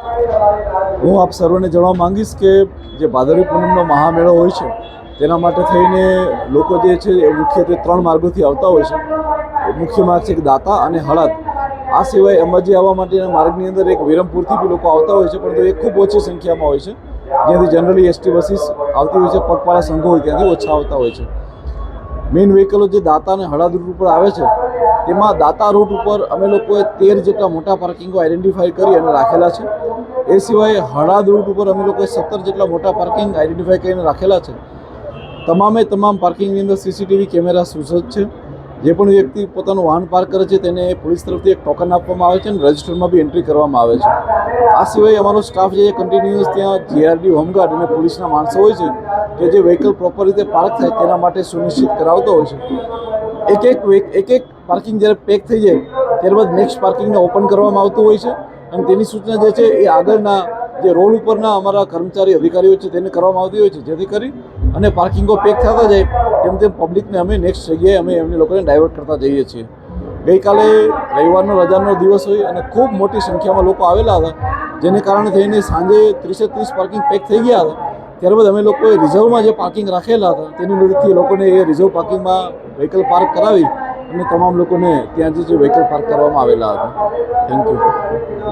હું આપ સર્વને જણાવવા માંગીશ કે જે ભાદરવી પૂનમનો મહામેળો હોય છે તેના માટે થઈને લોકો જે છે એ મુખ્યત્વે 3 માર્ગોથી આવતા હોય છે. મુખ્ય માર્ગ છે કે દાતા અને હળદ. આ સિવાય અંબાજી આવવા માટેના માર્ગની અંદર એક વિરમપુરથી બી લોકો આવતા હોય છે, પરંતુ એ ખૂબ ઓછી સંખ્યામાં હોય છે. જ્યાંથી જનરલી એસટી બસીસ આવતી હોય છે, પગપાળા સંઘો હોય ત્યાંથી ઓછા આવતા હોય છે. મેઇન વ્હીકલો જે દાતા અને હળદ રૂટ ઉપર આવે છે તેમાં દાતા રૂટ ઉપર અમે લોકોએ 13 જેટલા મોટા પાર્કિંગો આઈડેન્ટિફાઈ કરી અને રાખેલા છે. એ સિવાય હળદ રૂટ ઉપર અમે લોકોએ 17 જેટલા મોટા પાર્કિંગ આઈડેન્ટિફાઈ કરીને રાખેલા છે. તમામે તમામ પાર્કિંગની અંદર સીસીટીવી કેમેરા સુસજ્જ છે. જે પણ વ્યક્તિ પોતાનું વાહન પાર્ક કરે છે તેને પોલીસ તરફથી એક ટોકન આપવામાં આવે છે અને રજિસ્ટરમાં બી એન્ટ્રી કરવામાં આવે છે. આ સિવાય અમારો સ્ટાફ જે કન્ટિન્યુઅસ ત્યાં જીઆરડી, હોમગાર્ડ અને પોલીસના માણસો હોય છે કે જે વ્હીકલ પ્રોપર રીતે પાર્ક થાય તેના માટે સુનિશ્ચિત કરાવતો હોય છે. એક પાર્કિંગ જ્યારે પેક થઈ જાય ત્યારબાદ નેક્સ્ટ પાર્કિંગને ઓપન કરવામાં આવતું હોય છે અને તેની સૂચના જે છે એ આગળના જે રોડ ઉપરના અમારા કર્મચારી અધિકારીઓ છે તેને કરવામાં આવતી હોય છે, જેથી કરી અને પાર્કિંગો પેક થતા જાય તેમ તેમ પબ્લિકને અમે નેક્સ્ટ જગ્યાએ અમે એમને લોકોને ડાયવર્ટ કરતા જઈએ છીએ. ગઈકાલે રવિવારનો રજાનો દિવસ હોય અને ખૂબ મોટી સંખ્યામાં લોકો આવેલા હતા, જેને કારણે થઈને સાંજે 30 પાર્કિંગ પેક થઈ ગયા હતા. ત્યારબાદ અમે લોકોએ રિઝર્વમાં જે પાર્કિંગ રાખેલા હતા તેની મદદથી લોકોને એ રિઝર્વ પાર્કિંગમાં વ્હીકલ પાર્ક કરાવી અને તમામ લોકોને ત્યાં જે વ્હીકલ પાર્ક કરવામાં આવેલા હતા. Thank you.